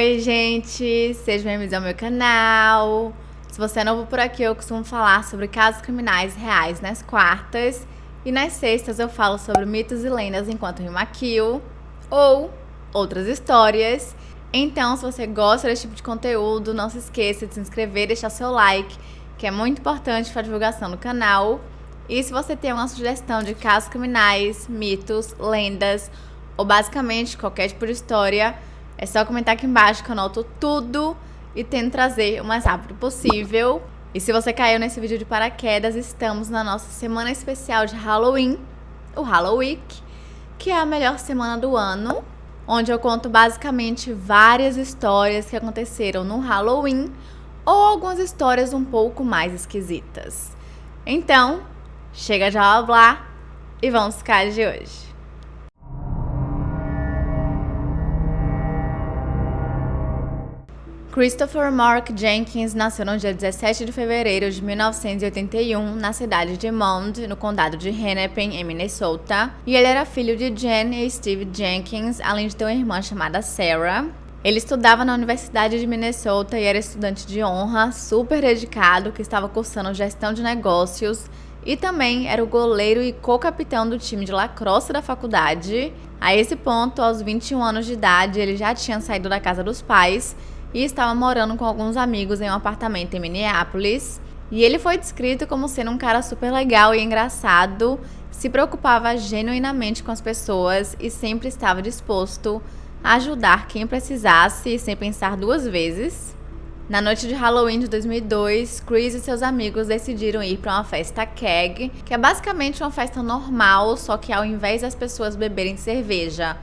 Oi, gente! Sejam bem-vindos ao meu canal. Se você é novo por aqui, eu costumo falar sobre casos criminais reais nas quartas. E nas sextas eu falo sobre mitos e lendas enquanto me maquio ou outras histórias. Então, se você gosta desse tipo de conteúdo, não se esqueça de se inscrever e deixar seu like, que é muito importante para a divulgação do canal. E se você tem alguma sugestão de casos criminais, mitos, lendas ou basicamente qualquer tipo de história, é só comentar aqui embaixo que eu anoto tudo e tento trazer o mais rápido possível. E se você caiu nesse vídeo de paraquedas, estamos na nossa semana especial de Halloween, o Halloween, que é a melhor semana do ano, onde eu conto basicamente várias histórias que aconteceram no Halloween ou algumas histórias um pouco mais esquisitas. Então, chega de blá blá e vamos ficar casos de hoje. Christopher Mark Jenkins nasceu no dia 17 de fevereiro de 1981 na cidade de Mond, no condado de Hennepin, em Minnesota, e ele era filho de Jen e Steve Jenkins, além de ter uma irmã chamada Sarah. Ele estudava na Universidade de Minnesota e era estudante de honra, super dedicado, que estava cursando gestão de negócios e também era o goleiro e co-capitão do time de lacrosse da faculdade. A esse ponto, aos 21 anos de idade, ele já tinha saído da casa dos pais e estava morando com alguns amigos em um apartamento em Minneapolis. E ele foi descrito como sendo um cara super legal e engraçado, se preocupava genuinamente com as pessoas e sempre estava disposto a ajudar quem precisasse sem pensar duas vezes. Na noite de Halloween de 2002, Chris e seus amigos decidiram ir para uma festa keg, que é basicamente uma festa normal, só que ao invés das pessoas beberem cerveja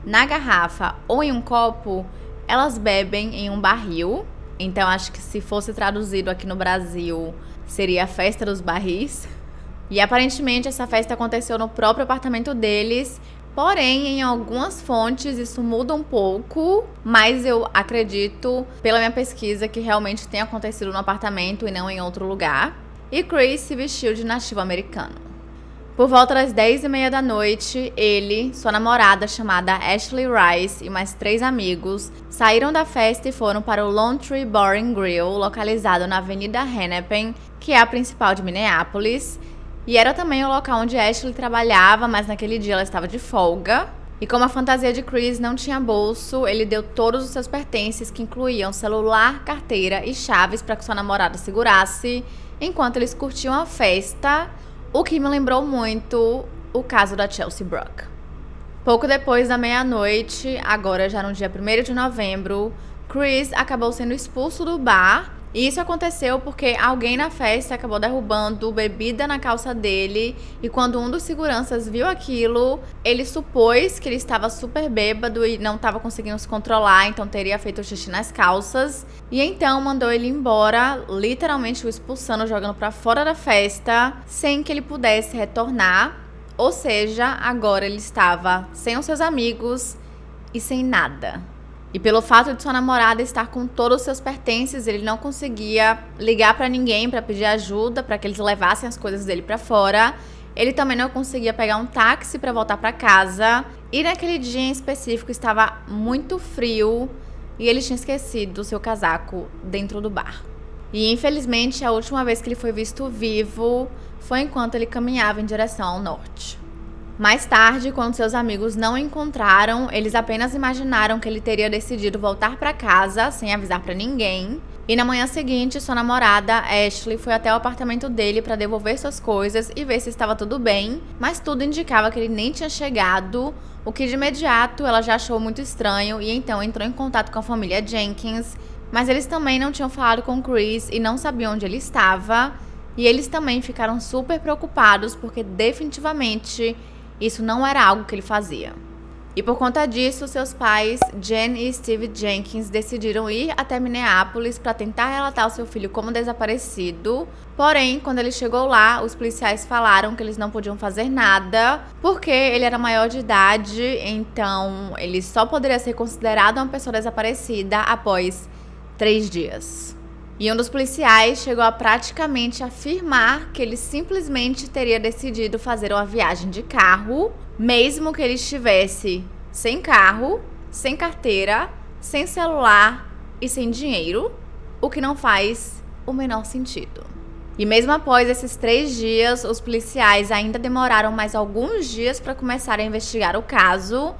na garrafa ou em um copo, elas bebem em um barril. Então acho que se fosse traduzido aqui no Brasil, seria a festa dos barris. E aparentemente essa festa aconteceu no próprio apartamento deles. Porém, em algumas fontes isso muda um pouco, mas eu acredito, pela minha pesquisa, que realmente tenha acontecido no apartamento e não em outro lugar. E Chris se vestiu de nativo americano. Por volta das 10h30 da noite, ele, sua namorada chamada Ashley Rice e mais 3 amigos saíram da festa e foram para o Lone Tree Bar and Grill, localizado na Avenida Hennepin, que é a principal de Minneapolis. E era também o local onde Ashley trabalhava, mas naquele dia ela estava de folga. E como a fantasia de Chris não tinha bolso, ele deu todos os seus pertences, que incluíam celular, carteira e chaves, para que sua namorada segurasse, enquanto eles curtiam a festa, o que me lembrou muito o caso da Chelsea Bruck. Pouco depois da meia-noite, agora já no dia 1º de novembro, Chris acabou sendo expulso do bar. E isso aconteceu porque alguém na festa acabou derrubando bebida na calça dele, e quando um dos seguranças viu aquilo, ele supôs que ele estava super bêbado e não estava conseguindo se controlar, então teria feito xixi nas calças, e então mandou ele embora, literalmente o expulsando, jogando para fora da festa, sem que ele pudesse retornar. Ou seja, agora ele estava sem os seus amigos e sem nada. E pelo fato de sua namorada estar com todos os seus pertences, ele não conseguia ligar para ninguém para pedir ajuda, para que eles levassem as coisas dele para fora. Ele também não conseguia pegar um táxi para voltar para casa. E naquele dia em específico estava muito frio e ele tinha esquecido o seu casaco dentro do bar. E infelizmente a última vez que ele foi visto vivo foi enquanto ele caminhava em direção ao norte. Mais tarde, quando seus amigos não o encontraram, eles apenas imaginaram que ele teria decidido voltar para casa sem avisar para ninguém. E na manhã seguinte, sua namorada, Ashley, foi até o apartamento dele para devolver suas coisas e ver se estava tudo bem, mas tudo indicava que ele nem tinha chegado, o que de imediato ela já achou muito estranho e então entrou em contato com a família Jenkins, mas eles também não tinham falado com Chris e não sabiam onde ele estava, e eles também ficaram super preocupados porque definitivamente isso não era algo que ele fazia. E por conta disso, seus pais, Jen e Steve Jenkins, decidiram ir até Minneapolis para tentar relatar o seu filho como desaparecido. Porém, quando ele chegou lá, os policiais falaram que eles não podiam fazer nada, porque ele era maior de idade, então ele só poderia ser considerado uma pessoa desaparecida após 3 dias. E um dos policiais chegou a praticamente afirmar que ele simplesmente teria decidido fazer uma viagem de carro, mesmo que ele estivesse sem carro, sem carteira, sem celular e sem dinheiro, o que não faz o menor sentido. E mesmo após esses 3 dias, os policiais ainda demoraram mais alguns dias para começar a investigar o caso,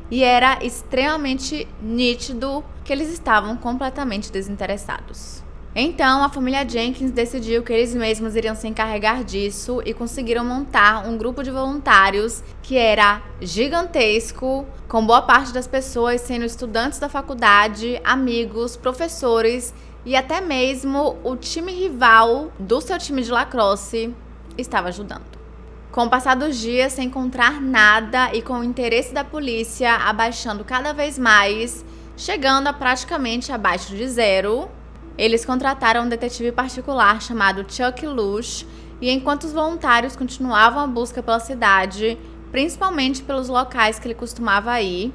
e era extremamente nítido que eles estavam completamente desinteressados. Então, a família Jenkins decidiu que eles mesmos iriam se encarregar disso e conseguiram montar um grupo de voluntários que era gigantesco, com boa parte das pessoas sendo estudantes da faculdade, amigos, professores e até mesmo o time rival do seu time de lacrosse estava ajudando. Com o passar dos dias, sem encontrar nada e com o interesse da polícia abaixando cada vez mais, chegando a praticamente abaixo de 0, eles contrataram um detetive particular chamado Chuck Lush, e enquanto os voluntários continuavam a busca pela cidade, principalmente pelos locais que ele costumava ir,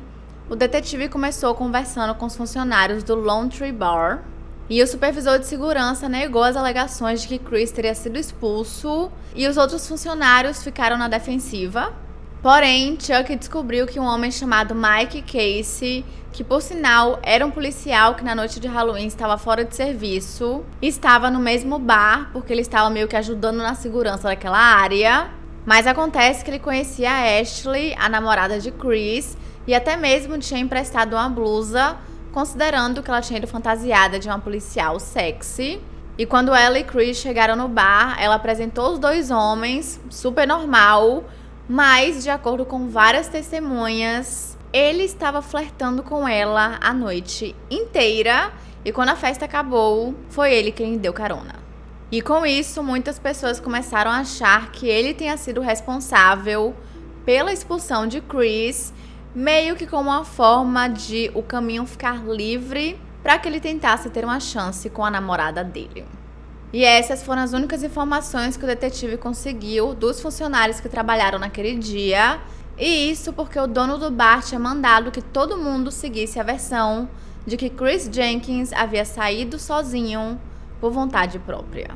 o detetive começou conversando com os funcionários do Lone Tree Bar, e o supervisor de segurança negou as alegações de que Chris teria sido expulso, e os outros funcionários ficaram na defensiva. Porém, Chuck descobriu que um homem chamado Mike Casey, que por sinal era um policial que na noite de Halloween estava fora de serviço, estava no mesmo bar porque ele estava meio que ajudando na segurança daquela área. Mas acontece que ele conhecia a Ashley, a namorada de Chris, e até mesmo tinha emprestado uma blusa, considerando que ela tinha ido fantasiada de uma policial sexy. E quando ela e Chris chegaram no bar, ela apresentou os 2 homens, super normal, mas, de acordo com várias testemunhas, ele estava flertando com ela a noite inteira, e quando a festa acabou, foi ele quem deu carona. E com isso, muitas pessoas começaram a achar que ele tenha sido responsável pela expulsão de Chris, meio que como uma forma de o caminho ficar livre para que ele tentasse ter uma chance com a namorada dele. E essas foram as únicas informações que o detetive conseguiu dos funcionários que trabalharam naquele dia, e isso porque o dono do bar tinha mandado que todo mundo seguisse a versão de que Chris Jenkins havia saído sozinho por vontade própria.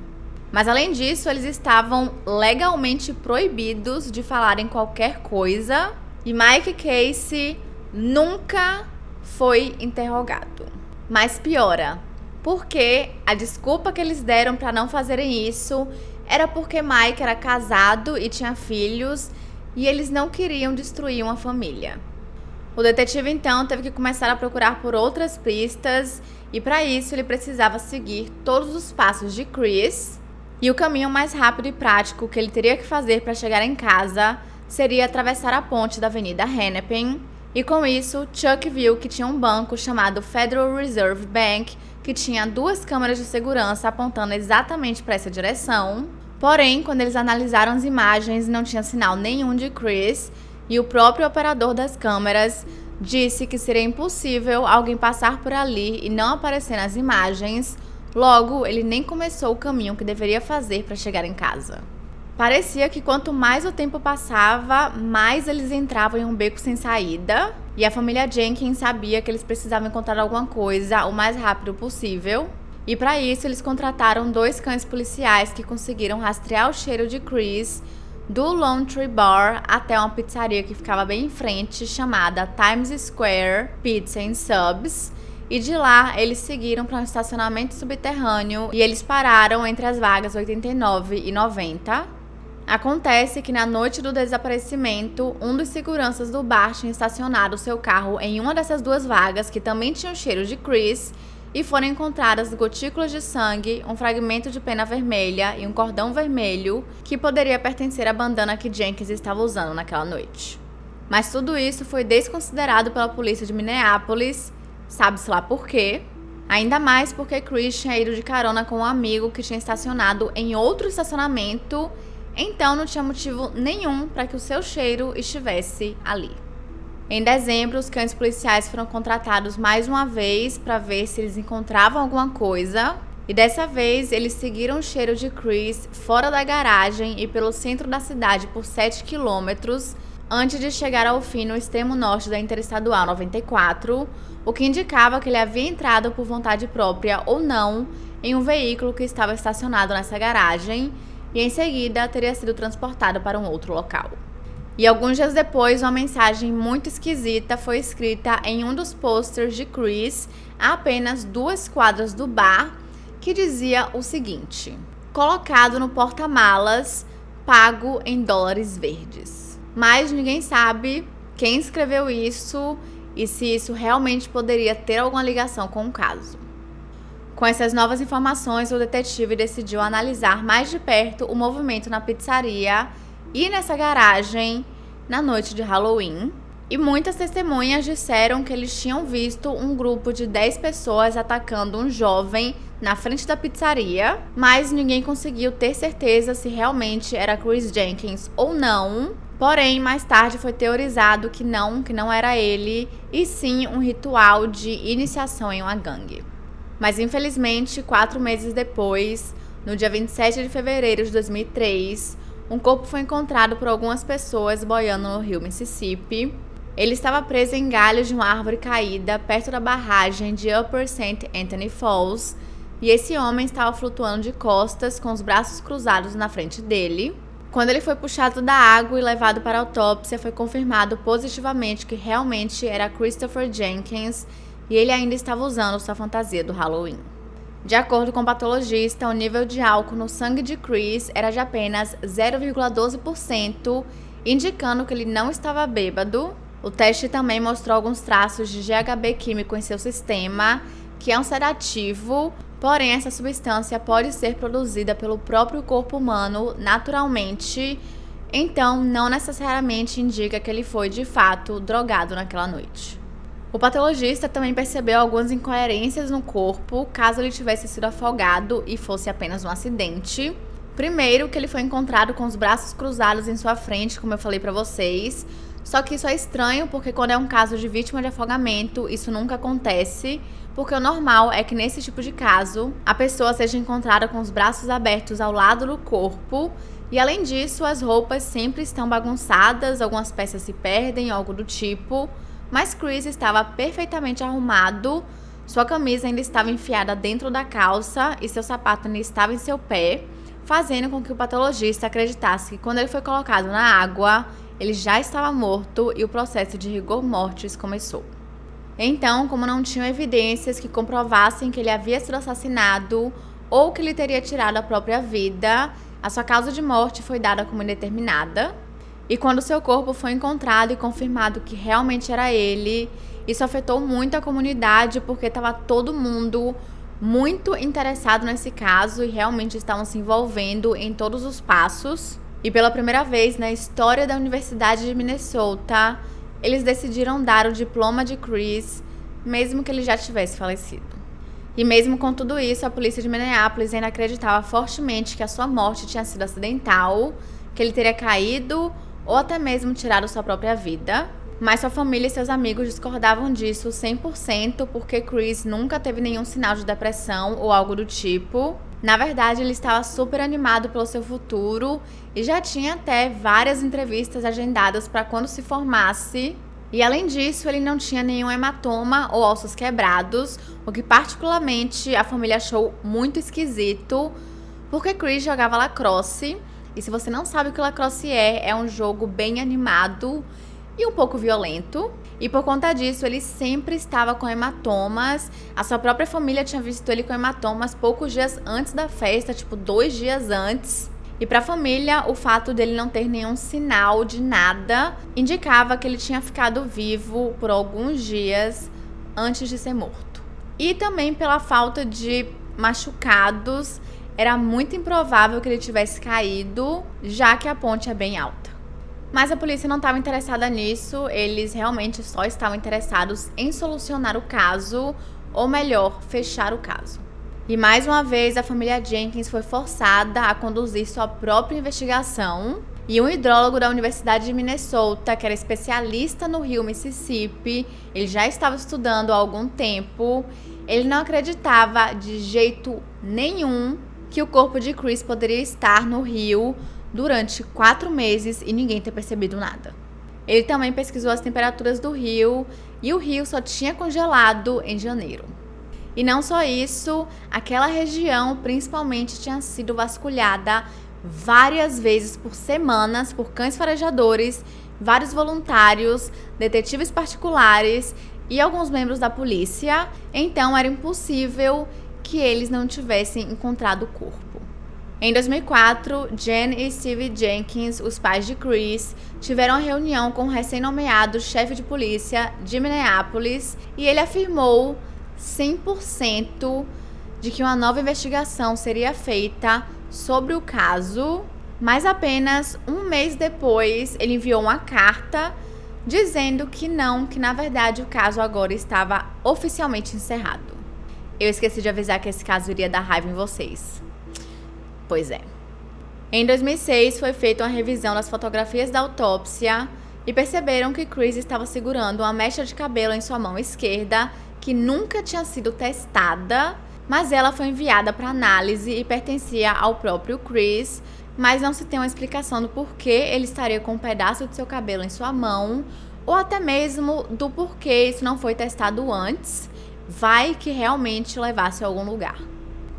Mas além disso, eles estavam legalmente proibidos de falarem qualquer coisa, e Mike Casey nunca foi interrogado. Mas piora, porque a desculpa que eles deram para não fazerem isso era porque Mike era casado e tinha filhos e eles não queriam destruir uma família. O detetive então teve que começar a procurar por outras pistas, e para isso ele precisava seguir todos os passos de Chris, e o caminho mais rápido e prático que ele teria que fazer para chegar em casa seria atravessar a ponte da Avenida Hennepin. E com isso, Chuck viu que tinha um banco chamado Federal Reserve Bank, que tinha 2 câmeras de segurança apontando exatamente para essa direção. Porém, quando eles analisaram as imagens, não tinha sinal nenhum de Chris, e o próprio operador das câmeras disse que seria impossível alguém passar por ali e não aparecer nas imagens. Logo, ele nem começou o caminho que deveria fazer para chegar em casa. Parecia que quanto mais o tempo passava, mais eles entravam em um beco sem saída, e a família Jenkins sabia que eles precisavam encontrar alguma coisa o mais rápido possível. E para isso, eles contrataram 2 cães policiais que conseguiram rastrear o cheiro de Chris do Lone Tree Bar até uma pizzaria que ficava bem em frente, chamada Times Square Pizza and Subs. E de lá, eles seguiram para um estacionamento subterrâneo e eles pararam entre as vagas 89 e 90. Acontece que na noite do desaparecimento, um dos seguranças do bar tinha estacionado seu carro em uma dessas 2 vagas que também tinham cheiro de Chris, e foram encontradas gotículas de sangue, um fragmento de pena vermelha e um cordão vermelho que poderia pertencer à bandana que Jenkins estava usando naquela noite. Mas tudo isso foi desconsiderado pela polícia de Minneapolis, sabe-se lá por quê. Ainda mais porque Chris tinha ido de carona com um amigo que tinha estacionado em outro estacionamento, então não tinha motivo nenhum para que o seu cheiro estivesse ali. Em dezembro, os cães policiais foram contratados mais uma vez para ver se eles encontravam alguma coisa, e dessa vez eles seguiram o cheiro de Chris fora da garagem e pelo centro da cidade por 7 quilômetros, antes de chegar ao fim no extremo norte da Interestadual 94, o que indicava que ele havia entrado por vontade própria ou não em um veículo que estava estacionado nessa garagem, e em seguida teria sido transportado para um outro local. E alguns dias depois, uma mensagem muito esquisita foi escrita em um dos posters de Chris, a apenas 2 quadras do bar, que dizia o seguinte: colocado no porta-malas, pago em dólares verdes. Mas ninguém sabe quem escreveu isso e se isso realmente poderia ter alguma ligação com o caso. Com essas novas informações, o detetive decidiu analisar mais de perto o movimento na pizzaria e nessa garagem na noite de Halloween. E muitas testemunhas disseram que eles tinham visto um grupo de 10 pessoas atacando um jovem na frente da pizzaria, mas ninguém conseguiu ter certeza se realmente era Chris Jenkins ou não. Porém, mais tarde foi teorizado que não era ele, e sim um ritual de iniciação em uma gangue. Mas infelizmente, 4 meses depois, no dia 27 de fevereiro de 2003, um corpo foi encontrado por algumas pessoas boiando no rio Mississippi. Ele estava preso em galhos de uma árvore caída perto da barragem de Upper St. Anthony Falls, e esse homem estava flutuando de costas com os braços cruzados na frente dele. Quando ele foi puxado da água e levado para a autópsia, foi confirmado positivamente que realmente era Christopher Jenkins, e ele ainda estava usando sua fantasia do Halloween. De acordo com o patologista, o nível de álcool no sangue de Chris era de apenas 0,12%, indicando que ele não estava bêbado. O teste também mostrou alguns traços de GHB químico em seu sistema, que é um sedativo, porém essa substância pode ser produzida pelo próprio corpo humano naturalmente, então não necessariamente indica que ele foi de fato drogado naquela noite. O patologista também percebeu algumas incoerências no corpo, caso ele tivesse sido afogado e fosse apenas um acidente. Primeiro, que ele foi encontrado com os braços cruzados em sua frente, como eu falei pra vocês. Só que isso é estranho, porque quando é um caso de vítima de afogamento, isso nunca acontece, porque o normal é que nesse tipo de caso, a pessoa seja encontrada com os braços abertos ao lado do corpo, e além disso, as roupas sempre estão bagunçadas, algumas peças se perdem, algo do tipo. Mas Chris estava perfeitamente arrumado, sua camisa ainda estava enfiada dentro da calça e seu sapato ainda estava em seu pé, fazendo com que o patologista acreditasse que quando ele foi colocado na água, ele já estava morto e o processo de rigor mortis começou. Então, como não tinham evidências que comprovassem que ele havia sido assassinado ou que ele teria tirado a própria vida, a sua causa de morte foi dada como indeterminada. E quando seu corpo foi encontrado e confirmado que realmente era ele, isso afetou muito a comunidade, porque estava todo mundo muito interessado nesse caso e realmente estavam se envolvendo em todos os passos. E pela primeira vez na história da Universidade de Minnesota, eles decidiram dar o diploma de Chris, mesmo que ele já tivesse falecido. E mesmo com tudo isso, a polícia de Minneapolis ainda acreditava fortemente que a sua morte tinha sido acidental, que ele teria caído ou até mesmo tirado sua própria vida. Mas sua família e seus amigos discordavam disso 100%, porque Chris nunca teve nenhum sinal de depressão ou algo do tipo. Na verdade, ele estava super animado pelo seu futuro e já tinha até várias entrevistas agendadas para quando se formasse. E além disso, ele não tinha nenhum hematoma ou ossos quebrados, o que particularmente a família achou muito esquisito, porque Chris jogava lacrosse. E se você não sabe o que lacrosse é um jogo bem animado e um pouco violento. E por conta disso, ele sempre estava com hematomas. A sua própria família tinha visto ele com hematomas poucos dias antes da festa, tipo 2 dias antes. E para a família, o fato dele não ter nenhum sinal de nada indicava que ele tinha ficado vivo por alguns dias antes de ser morto. E também pela falta de machucados, era muito improvável que ele tivesse caído, já que a ponte é bem alta. Mas a polícia não estava interessada nisso, eles realmente só estavam interessados em solucionar o caso, ou melhor, fechar o caso. E mais uma vez, a família Jenkins foi forçada a conduzir sua própria investigação. E um hidrólogo da Universidade de Minnesota, que era especialista no rio Mississippi, ele já estava estudando há algum tempo, ele não acreditava de jeito nenhum que o corpo de Chris poderia estar no rio durante 4 meses e ninguém ter percebido nada. Ele também pesquisou as temperaturas do rio e o rio só tinha congelado em janeiro. E não só isso, aquela região principalmente tinha sido vasculhada várias vezes por semanas por cães farejadores vários voluntários, detetives particulares e alguns membros da polícia, então era impossível que eles não tivessem encontrado o corpo. Em 2004, Jen e Steve Jenkins, os pais de Chris, tiveram uma reunião com o recém-nomeado chefe de polícia de Minneapolis e ele afirmou 100% de que uma nova investigação seria feita sobre o caso, mas apenas um mês depois ele enviou uma carta dizendo que na verdade o caso agora estava oficialmente encerrado. Eu esqueci de avisar que esse caso iria dar raiva em vocês. Pois é. Em 2006 foi feita uma revisão das fotografias da autópsia e perceberam que Chris estava segurando uma mecha de cabelo em sua mão esquerda que nunca tinha sido testada, mas ela foi enviada para análise e pertencia ao próprio Chris, mas não se tem uma explicação do porquê ele estaria com um pedaço de seu cabelo em sua mão, ou até mesmo do porquê isso não foi testado antes, vai que realmente levasse a algum lugar.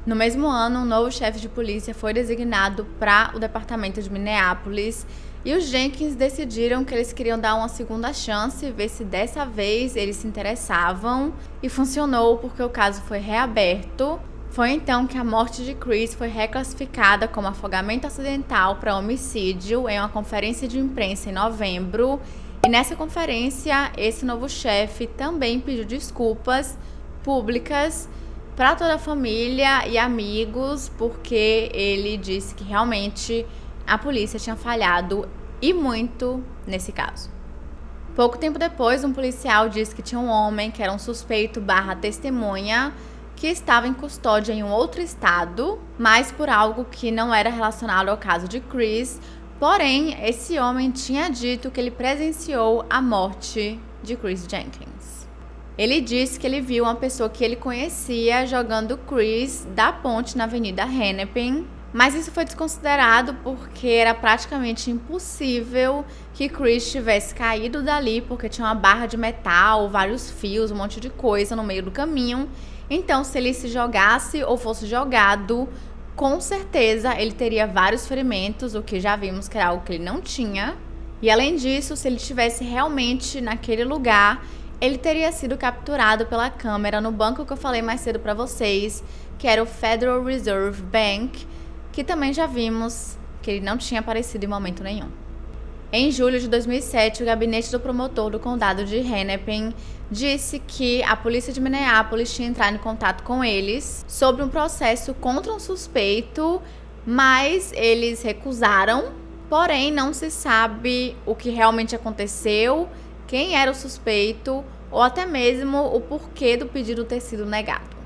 No mesmo ano, um novo chefe de polícia foi designado para o departamento de Minneapolis e os Jenkins decidiram que eles queriam dar uma segunda chance e ver se dessa vez eles se interessavam, e funcionou porque o caso foi reaberto. Foi então que a morte de Chris foi reclassificada como afogamento acidental para homicídio em uma conferência de imprensa em novembro, e nessa conferência esse novo chefe também pediu desculpas públicas para toda a família e amigos, porque ele disse que realmente a polícia tinha falhado e muito nesse caso. Pouco tempo depois, um policial disse que tinha um homem que era um suspeito / testemunha que estava em custódia em um outro estado, mas por algo que não era relacionado ao caso de Chris. Porém, esse homem tinha dito que ele presenciou a morte de Chris Jenkins. Ele disse que ele viu uma pessoa que ele conhecia jogando Chris da ponte na Avenida Hennepin, mas isso foi desconsiderado porque era praticamente impossível que Chris tivesse caído dali, porque tinha uma barra de metal, vários fios, um monte de coisa no meio do caminho. Então, se ele se jogasse ou fosse jogado, com certeza ele teria vários ferimentos, o que já vimos que era algo que ele não tinha. E além disso, se ele estivesse realmente naquele lugar, ele teria sido capturado pela câmera no banco que eu falei mais cedo para vocês, que era o Federal Reserve Bank, que também já vimos que ele não tinha aparecido em momento nenhum. Em julho de 2007, o gabinete do promotor do condado de Hennepin disse que a polícia de Minneapolis tinha entrado em contato com eles sobre um processo contra um suspeito, mas eles recusaram. Porém, não se sabe o que realmente aconteceu, quem era o suspeito ou até mesmo o porquê do pedido ter sido negado.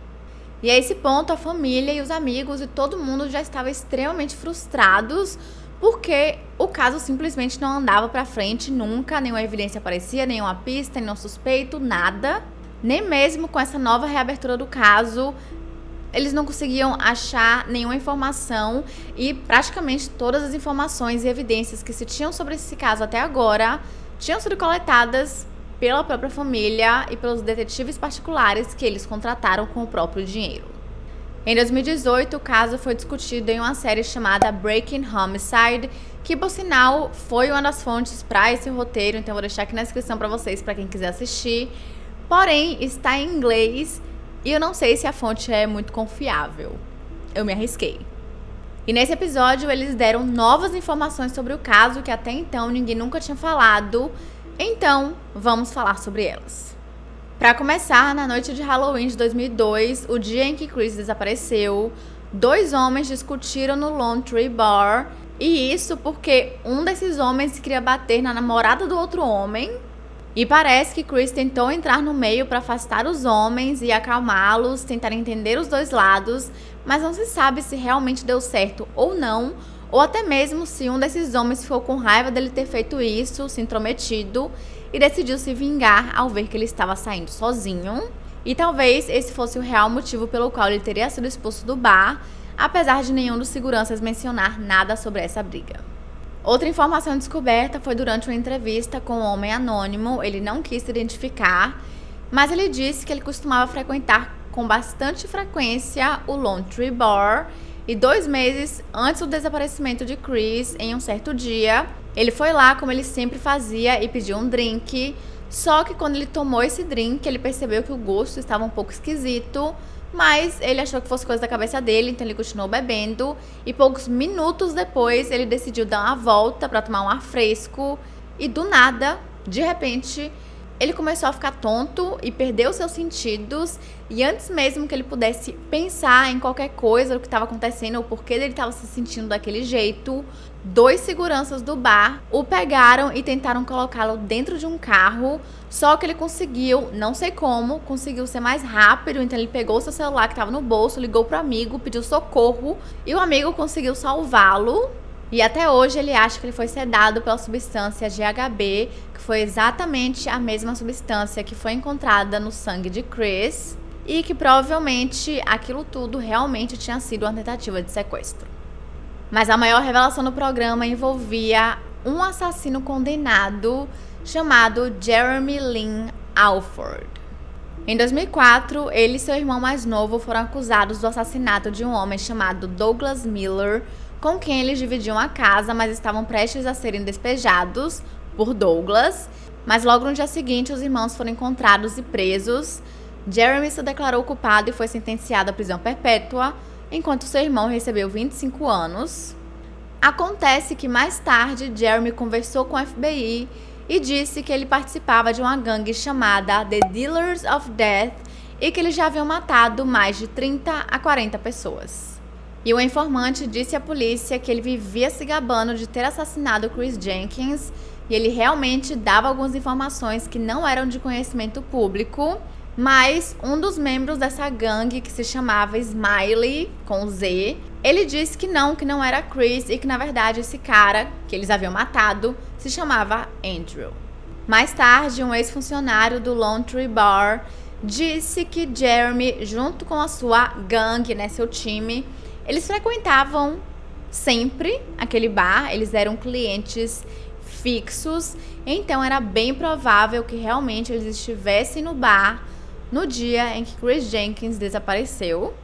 E a esse ponto, a família e os amigos e todo mundo já estavam extremamente frustrados, porque o caso simplesmente não andava pra frente nunca, nenhuma evidência aparecia, nenhuma pista, nenhum suspeito, nada. Nem mesmo com essa nova reabertura do caso, eles não conseguiam achar nenhuma informação, e praticamente todas as informações e evidências que se tinham sobre esse caso até agora tinham sido coletadas pela própria família e pelos detetives particulares que eles contrataram com o próprio dinheiro. Em 2018, o caso foi discutido em uma série chamada Breaking Homicide, que, por sinal, foi uma das fontes para esse roteiro, então eu vou deixar aqui na descrição para vocês, para quem quiser assistir. Porém, está em inglês e eu não sei se a fonte é muito confiável. Eu me arrisquei. E nesse episódio, eles deram novas informações sobre o caso que até então ninguém nunca tinha falado, então vamos falar sobre elas. Para começar, na noite de Halloween de 2002, o dia em que Chris desapareceu, 2 homens discutiram no Lone Tree Bar, e isso porque um desses homens queria bater na namorada do outro homem, e parece que Chris tentou entrar no meio para afastar os homens e acalmá-los, tentar entender os dois lados, mas não se sabe se realmente deu certo ou não, ou até mesmo se um desses homens ficou com raiva dele ter feito isso, se intrometido, e decidiu se vingar ao ver que ele estava saindo sozinho. E talvez esse fosse o real motivo pelo qual ele teria sido expulso do bar, apesar de nenhum dos seguranças mencionar nada sobre essa briga. Outra informação descoberta foi durante uma entrevista com um homem anônimo. Ele não quis se identificar, mas ele disse que ele costumava frequentar com bastante frequência o Lone Tree Bar, e 2 meses antes do desaparecimento de Chris, em um certo dia, Ele foi lá, como ele sempre fazia, e pediu um drink. Só que quando ele tomou esse drink, ele percebeu que o gosto estava um pouco esquisito, mas ele achou que fosse coisa da cabeça dele, então ele continuou bebendo. E poucos minutos depois, ele decidiu dar uma volta para tomar um ar fresco. E do nada, de repente, ele começou a ficar tonto e perdeu seus sentidos. E antes mesmo que ele pudesse pensar em qualquer coisa, o que estava acontecendo, ou porquê ele estava se sentindo daquele jeito, 2 seguranças do bar o pegaram e tentaram colocá-lo dentro de um carro. Só que ele conseguiu, não sei como, conseguiu ser mais rápido. Então ele pegou seu celular que estava no bolso, ligou pro amigo, pediu socorro. E o amigo conseguiu salvá-lo. E até hoje ele acha que ele foi sedado pela substância GHB, que foi exatamente a mesma substância que foi encontrada no sangue de Chris, e que provavelmente aquilo tudo realmente tinha sido uma tentativa de sequestro. Mas a maior revelação do programa envolvia um assassino condenado chamado Jeremy Lynn Alford. Em 2004, ele e seu irmão mais novo foram acusados do assassinato de um homem chamado Douglas Miller, com quem eles dividiam a casa, mas estavam prestes a serem despejados por Douglas. Mas logo no dia seguinte, os irmãos foram encontrados e presos. Jeremy se declarou culpado e foi sentenciado à prisão perpétua, enquanto seu irmão recebeu 25 anos. Acontece que mais tarde, Jeremy conversou com o FBI e disse que ele participava de uma gangue chamada The Dealers of Death e que eles já haviam matado mais de 30 a 40 pessoas. E o informante disse à polícia que ele vivia se gabando de ter assassinado Chris Jenkins, e ele realmente dava algumas informações que não eram de conhecimento público, mas um dos membros dessa gangue, que se chamava Smiley, com Z, ele disse que não era Chris e que na verdade esse cara, que eles haviam matado, se chamava Andrew. Mais tarde, um ex-funcionário do Lone Tree Bar disse que Jeremy, junto com a sua gangue, seu time, eles frequentavam sempre aquele bar, eles eram clientes fixos, então era bem provável que realmente eles estivessem no bar no dia em que Chris Jenkins desapareceu.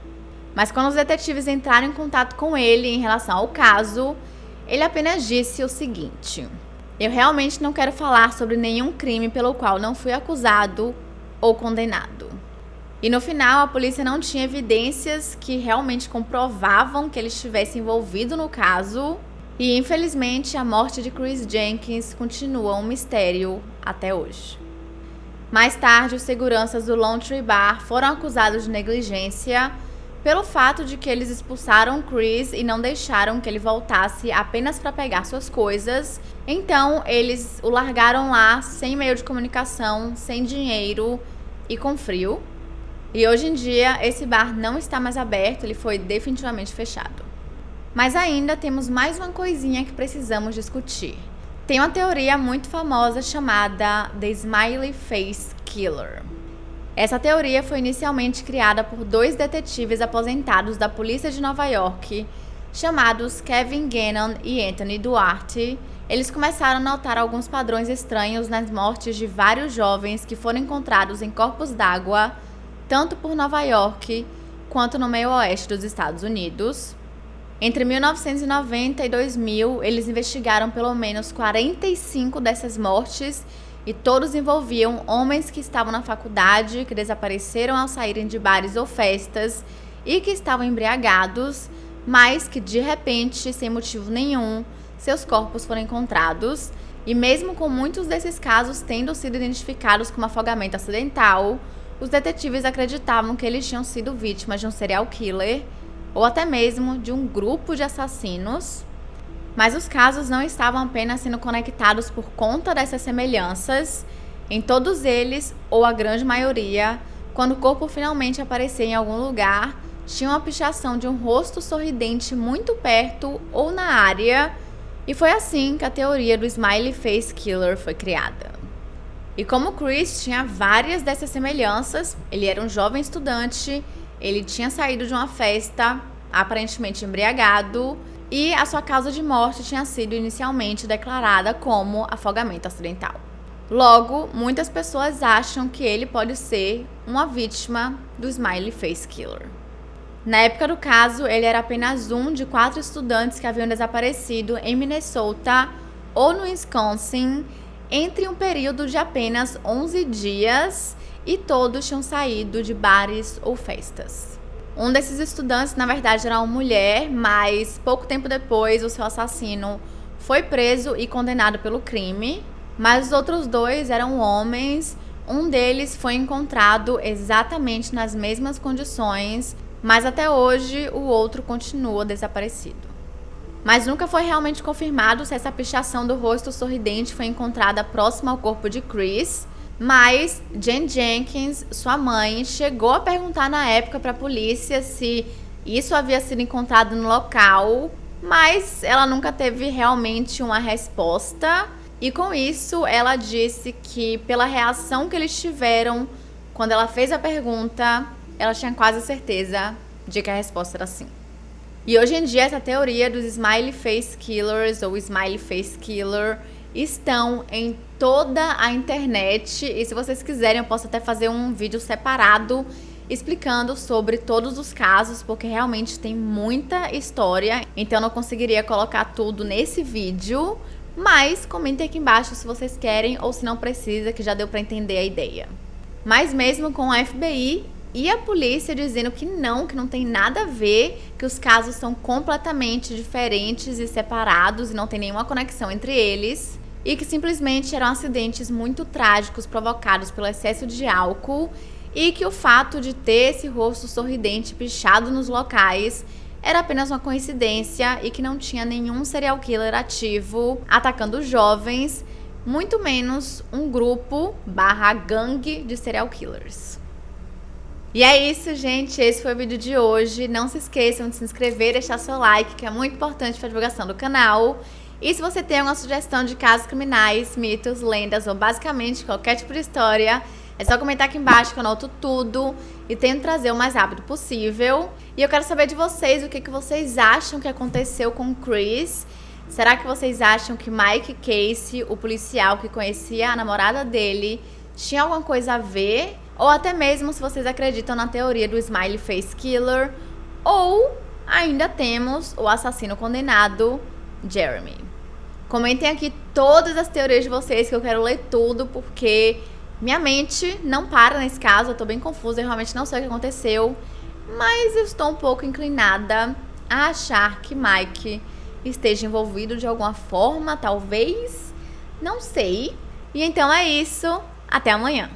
Mas quando os detetives entraram em contato com ele em relação ao caso, ele apenas disse o seguinte: eu realmente não quero falar sobre nenhum crime pelo qual não fui acusado ou condenado. E no final, a polícia não tinha evidências que realmente comprovavam que ele estivesse envolvido no caso. E infelizmente, a morte de Chris Jenkins continua um mistério até hoje. Mais tarde, os seguranças do Lone Tree Bar foram acusados de negligência pelo fato de que eles expulsaram Chris e não deixaram que ele voltasse apenas para pegar suas coisas. Então, eles o largaram lá sem meio de comunicação, sem dinheiro e com frio. E hoje em dia, esse bar não está mais aberto, ele foi definitivamente fechado. Mas ainda temos mais uma coisinha que precisamos discutir. Tem uma teoria muito famosa chamada The Smiley Face Killer. Essa teoria foi inicialmente criada por 2 detetives aposentados da polícia de Nova York, chamados Kevin Gannon e Anthony Duarte. Eles começaram a notar alguns padrões estranhos nas mortes de vários jovens que foram encontrados em corpos d'água, tanto por Nova York quanto no meio oeste dos Estados Unidos. Entre 1990 e 2000, eles investigaram pelo menos 45 dessas mortes e todos envolviam homens que estavam na faculdade, que desapareceram ao saírem de bares ou festas e que estavam embriagados, mas que de repente, sem motivo nenhum, seus corpos foram encontrados. E mesmo com muitos desses casos tendo sido identificados como afogamento acidental, os detetives acreditavam que eles tinham sido vítimas de um serial killer ou até mesmo de um grupo de assassinos. Mas os casos não estavam apenas sendo conectados por conta dessas semelhanças. Em todos eles, ou a grande maioria, quando o corpo finalmente aparecia em algum lugar, tinha uma pichação de um rosto sorridente muito perto ou na área. E foi assim que a teoria do Smiley Face Killer foi criada. E como Chris tinha várias dessas semelhanças, ele era um jovem estudante, ele tinha saído de uma festa, aparentemente embriagado, e a sua causa de morte tinha sido inicialmente declarada como afogamento acidental. Logo, muitas pessoas acham que ele pode ser uma vítima do Smiley Face Killer. Na época do caso, ele era apenas um de 4 estudantes que haviam desaparecido em Minnesota ou no Wisconsin entre um período de apenas 11 dias e todos tinham saído de bares ou festas. Um desses estudantes, na verdade, era uma mulher, mas pouco tempo depois o seu assassino foi preso e condenado pelo crime. Mas os outros dois eram homens. Um deles foi encontrado exatamente nas mesmas condições, mas até hoje o outro continua desaparecido. Mas nunca foi realmente confirmado se essa pichação do rosto sorridente foi encontrada próxima ao corpo de Chris. Mas Jane Jenkins, sua mãe, chegou a perguntar na época para a polícia se isso havia sido encontrado no local, mas ela nunca teve realmente uma resposta. E com isso, ela disse que pela reação que eles tiveram quando ela fez a pergunta, ela tinha quase certeza de que a resposta era sim. E hoje em dia, essa teoria dos Smiley Face Killers ou Smiley Face Killer estão em toda a internet. E se vocês quiserem, eu posso até fazer um vídeo separado explicando sobre todos os casos, porque realmente tem muita história. Então eu não conseguiria colocar tudo nesse vídeo. Mas comentem aqui embaixo se vocês querem ou se não precisa, que já deu para entender a ideia. Mas mesmo com a FBI e a polícia dizendo que não tem nada a ver, que os casos são completamente diferentes e separados e não tem nenhuma conexão entre eles, e que simplesmente eram acidentes muito trágicos provocados pelo excesso de álcool, e que o fato de ter esse rosto sorridente pichado nos locais era apenas uma coincidência e que não tinha nenhum serial killer ativo atacando jovens, muito menos um grupo / gangue de serial killers. E é isso, gente. Esse foi o vídeo de hoje. Não se esqueçam de se inscrever e deixar seu like, que é muito importante para a divulgação do canal. E se você tem alguma sugestão de casos criminais, mitos, lendas ou basicamente qualquer tipo de história, é só comentar aqui embaixo que eu anoto tudo e tento trazer o mais rápido possível. E eu quero saber de vocês o que vocês acham que aconteceu com Chris. Será que vocês acham que Mike Casey, o policial que conhecia a namorada dele, tinha alguma coisa a ver? Ou até mesmo se vocês acreditam na teoria do Smiley Face Killer? Ou ainda temos o assassino condenado, Jeremy. Comentem aqui todas as teorias de vocês, que eu quero ler tudo, porque minha mente não para nesse caso. Eu tô bem confusa, eu realmente não sei o que aconteceu, mas eu estou um pouco inclinada a achar que Mike esteja envolvido de alguma forma, talvez, não sei. E então é isso, até amanhã.